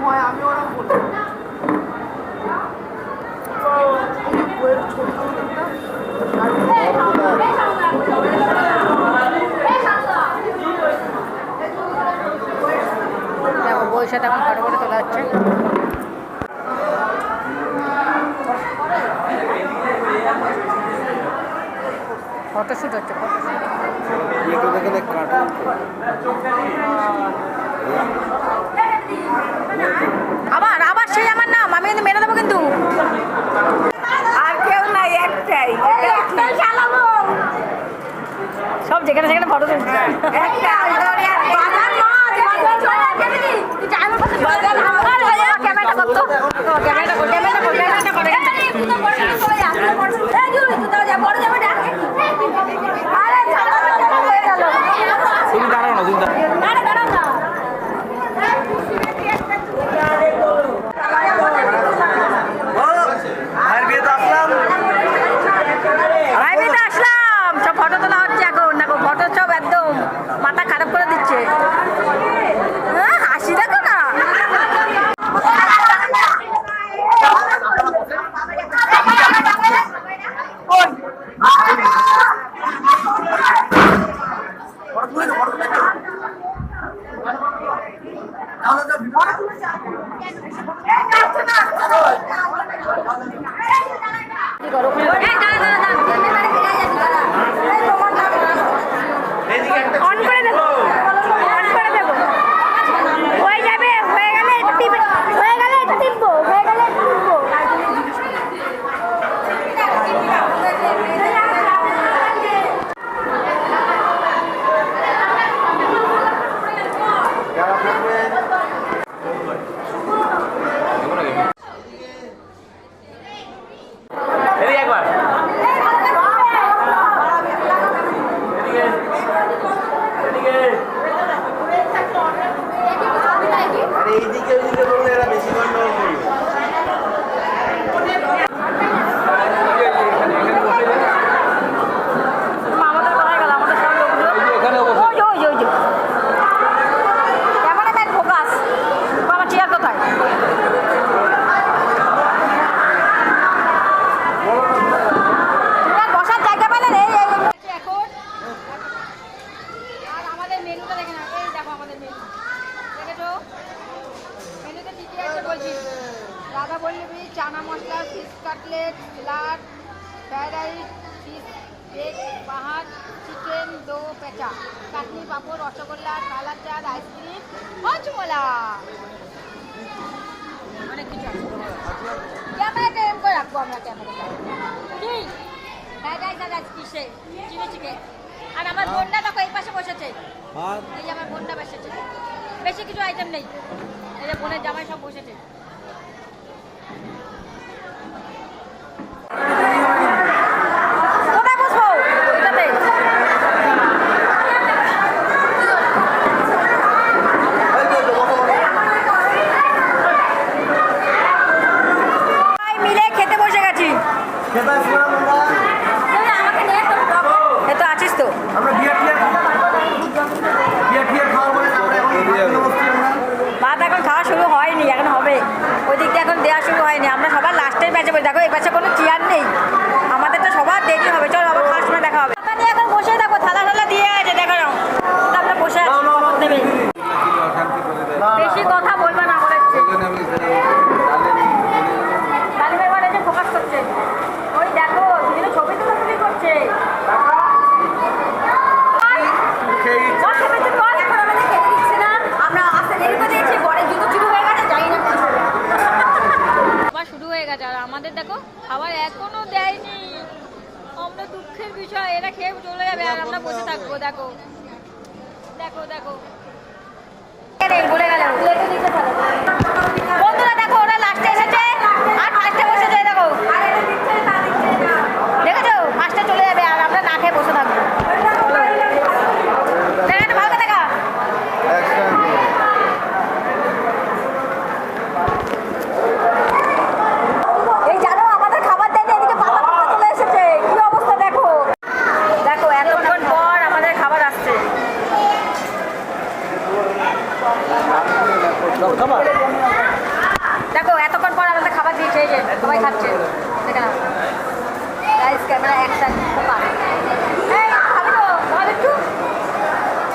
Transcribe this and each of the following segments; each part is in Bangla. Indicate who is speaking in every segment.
Speaker 1: হয় আমি ওরকম বলি বইয়ের ছোট
Speaker 2: দেখো বইয়ের সাথে এখন ফটো করে তোলা হচ্ছে। ফটোশ্যুট হচ্ছে আবার আবার সেই আমার নাম আমি কিন্তু মেনে দেবো কিন্তু
Speaker 1: আর কেউ নাই একটাই চালাবো
Speaker 2: সব যেখানে সেখানে ফটো তুলছে ক্যামেরাটা করতো ক্যামেরাটা করে
Speaker 3: তুমি দাঁড়াও না, তুমি
Speaker 2: আসলাম সব ফটো তোলা হচ্ছে এখন দেখো ফটো সব একদম মাথা খারাপ করে দিচ্ছে হাসি দেখো না radhaballavi chana masala fish cutlet salad fried rice fish cake পাহাড় chicken do pyaza chutney papad rasgulla colour chaat ice cream Hajmola অনেক কিছু আছে ক্যামেরাটা এম করে রাখবো আমরা ক্যামেরাটা ঠিক ফ্রাইড রাইস আর ফিশে চিলি চিকেন আর আমার বোনটা দেখো এই পাশে বসেছে এই যে আমার বোনটা বসেছে বেশি কিছু আইটেম নেই এই যে বোনের জামাই সব বসেছে কোথায় বসবো এটাতে মিলে খেতে বসে গেছি আছিস তো ভাত এখন খাওয়া শুরু হয়নি এখন হবে ওই দিক দিয়ে এখন দেওয়া শুরু হয়নি আমরা সবার লাস্টের ব্যাচে বলি দেখো এই ব্যাচে কোনো চেয়ার নেই আমাদের তো সবার দেরি হবে চলো আবার ফার্স্ট সময় দেখা হবে এখন বসে দেখো থালা থালা দিয়ে আছে দেখো আমরা বসে আছি দেবে বেশি কথা বলবে না বলে তালিমের বাড়ি যে ফোকাস করছে ওই দেখো দুজনে ছবি তুলি করছে শুরু হয়ে গেছে আর আমাদের দেখো খাবার এখনো দেয়নি আমরা দুঃখের বিষয় এরা খেয়ে চলে যাবে আর আমরা বসে থাকবো দেখো দেখো দেখো বলে গেল বন্ধুরা দেখো ওরা লাস্টে এসেছে আর ফার্স্টে বসেছে দেখো দেখেছো ফার্স্টে চলে যাবে আর আমরা না খেয়ে বসে থাকবো ভালো দেখা এই জানো আমাদের খাবার দেয়নি এদিকে পাতা পাতা চলে এসেছে কি অবস্থা দেখো দেখো এতক্ষণ পর আমাদের খাবার আসছে খাবার সবাই খাচ্ছে দেখে না গাইস ক্যামেরা অ্যাকশন ফোকাস এই খাবি তো ভালো একটু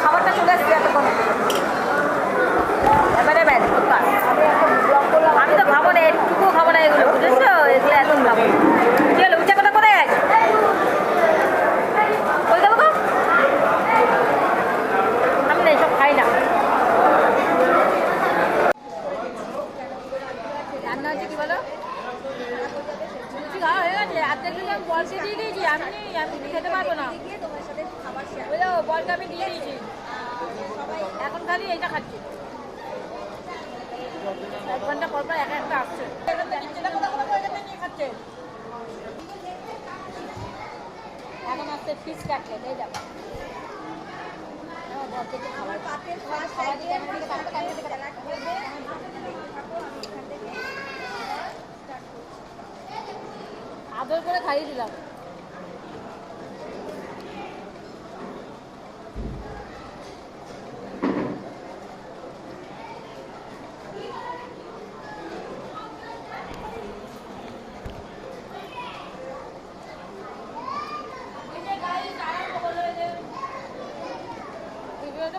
Speaker 2: খাবারটা চলে আসছে এতক্ষণ এবারে ব্যাস ফোকাস আমি তো খাবো না একটুকু খাবো না এগুলো বুঝেছো এগুলো একদম খাবো কি হলো উঠে কথা করে গেছে ওই দেবো তো আমি না এইসব খাই না রান্না হচ্ছে কি বলো লুচি খাওয়া হয়ে গেছে আর্ধেক দিন আমি বলকে দিয়ে দিয়েছি আমি খেতে পারবো না বুঝলো বলকে আমি দিয়ে দিয়েছি এখন খালি এইটা খাচ্ছি 1 ঘন্টা পর পর এক একটা আসছে নিয়ে খাচ্ছে এখন আসছে ফিস কাটলেট এই যাবো খাবার খাবার দিয়ে আদর করে খাইয়ে দিলাম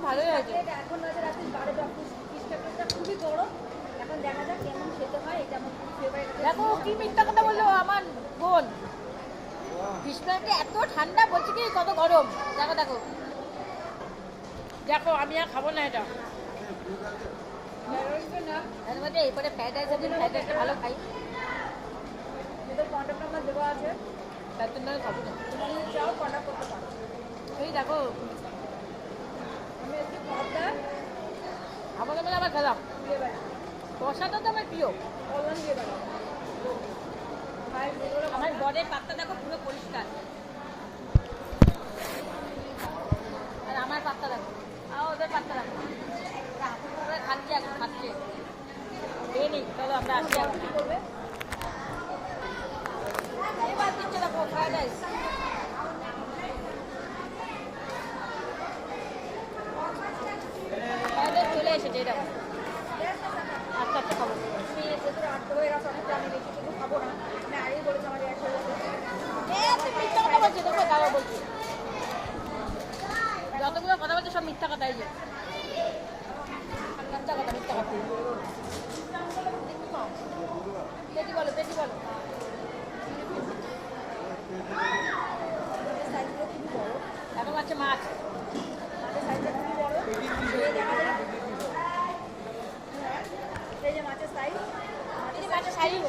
Speaker 2: ভালোই হয়েছে
Speaker 4: এখন রাতে 12টা খুবই বড় এখন দেখা যাক কেমন খেতে হয় এটা আমার খুব ফেভারিট
Speaker 2: দেখো কি মিথ্যা কথা বললো আমার বোন ফিশ ফ্রাইটা এত ঠান্ডা বলছে কি কত গরম দেখো দেখো দেখো আমি আর খাবো না এটা এর মধ্যে এরপরে ফ্রাইড রাইস আছে ফ্রাইড রাইসটা ভালো খাই
Speaker 4: এদের কন্ট্যাক্ট নাম্বার দেওয়া আছে
Speaker 2: তার জন্য খাবো না
Speaker 4: তুমি যাও কন্ট্যাক্ট করতে পারো
Speaker 2: এই দেখো
Speaker 4: আমি একটু ভাবটা
Speaker 2: আমাকে মানে আবার খেলাম
Speaker 4: দিয়ে বেড়া
Speaker 2: কষাটা তো আমার প্রিয়
Speaker 4: অনলাইন দিয়ে বেড়া ভাই যেগুলো
Speaker 2: আমার বরের পাত্তা দেখো পুরো পরিষ্কার আর আমার পাত্তা দেখো আর ওদের পাত্তা দেখো ওরা খাচ্ছে এখন খাচ্ছে এই নেই চলো আমরা আসি এখন
Speaker 4: কি করবে
Speaker 2: এবার দিচ্ছে দেখো ফ্রাইড রাইস ফ্রাইড রাইস চলে এসেছে এটা আচ্ছা আচ্ছা খাবো
Speaker 4: আমি ভেতরে আটকে হয়ে গেছে অনেকটা আমি বেশি কিছু খাবো না আমি আগেই বলেছি আমার একসাথে
Speaker 2: মিথ্যা কথা বলছে দেখো দাদা বলছে যতগুলো কথা বলছে সব মিথ্যা কথাই যে মিথ্যা কথা পেটি বলো
Speaker 4: সাইজগুলো খুবই বড়
Speaker 2: এখন আছে মাছ
Speaker 4: মাছের সাইজটা খুবই বড় এই দেখা যায় এই যে মাছের সাইজ
Speaker 2: এই যে মাছের সাইজ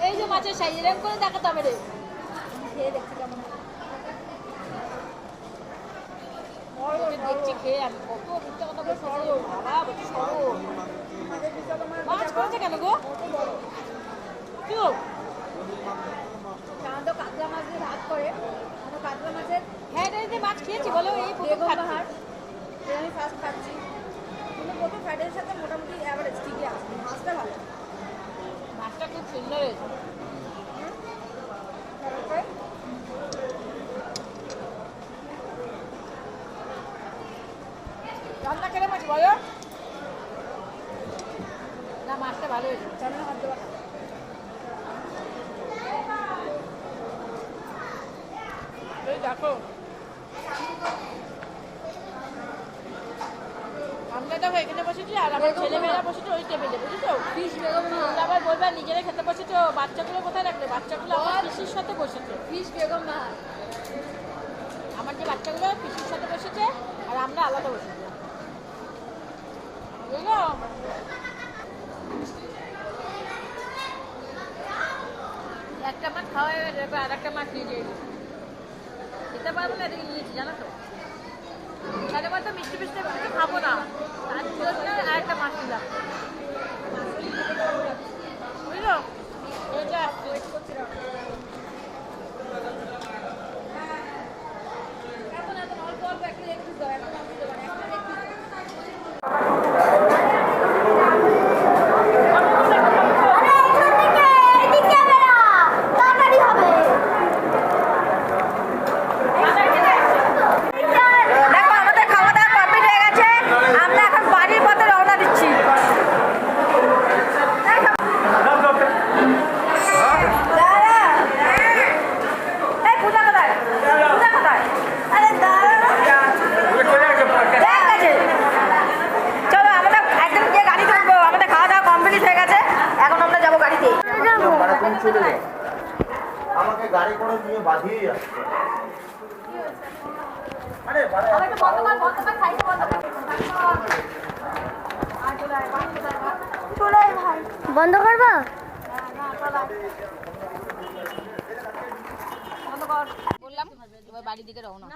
Speaker 2: এই যে মাছের সাইজ এরকম করে দেখাতে হবে রে
Speaker 4: আমি খেয়ে দেখছি কেমন হয়।
Speaker 2: ওকে দেখছি খেয়ে আমি কত মিথ্যা কথা বলছি বাবা বলছি সরো
Speaker 4: মাছের পিসটা তোমার
Speaker 2: মাছ করেছে কেন গো কি গো
Speaker 4: সাধারণত কাতলা মাছ দিয়ে ভাত করে আমরা কাতলা মাছের
Speaker 2: হ্যাঁ এই যে মাছ খেয়েছি বলো এই প্রথম
Speaker 4: বেগুন
Speaker 2: খাচ্ছি
Speaker 4: বাহার এটা আমি ফার্স্ট খাচ্ছি কিন্তু প্রথম ফ্রাইডের সাথে মোটামুটি অ্যাভারেজ ঠিকই আছে মাছটা ভালো
Speaker 2: মাছটা খুব সুন্দর হয়েছে
Speaker 4: তারপরে
Speaker 2: রান্না কেন মাছ বলো না মাছটা ভালো হয়েছে
Speaker 4: রান্না হাত দেওয়া
Speaker 2: এই দেখো আমরা দেখো এখানে বসেছি আর আমার ছেলেমেয়েরা বসেছে ওই টেবিলে বুঝেছো
Speaker 4: ফিশ বেগম
Speaker 2: তোমরা আবার বলবে নিজেরা খেতে বসেছো বাচ্চাগুলো কোথায় রাখলে বাচ্চাগুলো আমার পিসির সাথে বসেছে
Speaker 4: ফিশ বেগম বাহার
Speaker 2: আমার যে বাচ্চাগুলো পিসির সাথে বসেছে আর আমরা আলাদা বসেছি বুঝলো একটা মাছ খাওয়া হয়ে গেছে এবার আর একটা মাছ নিয়ে যেয়ে খেতে পারবো না এদিকে নিয়েছি জানো তো তাহলে হয়তো মিষ্টি মিষ্টি কিছু খাবো না তার জন্য আর একটা মাছ নিলাম বুঝলো এটা
Speaker 4: ওয়েট করছিলাম এখন অল্প অল্প একটা লেগ পিস দাও এখন অল্প দেবো না একটা লেগ পিস
Speaker 1: দেখো আমাদের খাওয়া দাওয়া কমপ্লিট হয়ে গেছে আমরা এখন বাড়ির পথে রওনা দিচ্ছি
Speaker 5: বন্ধ করবো?
Speaker 2: বললাম এবার বাড়ির দিকে রওনা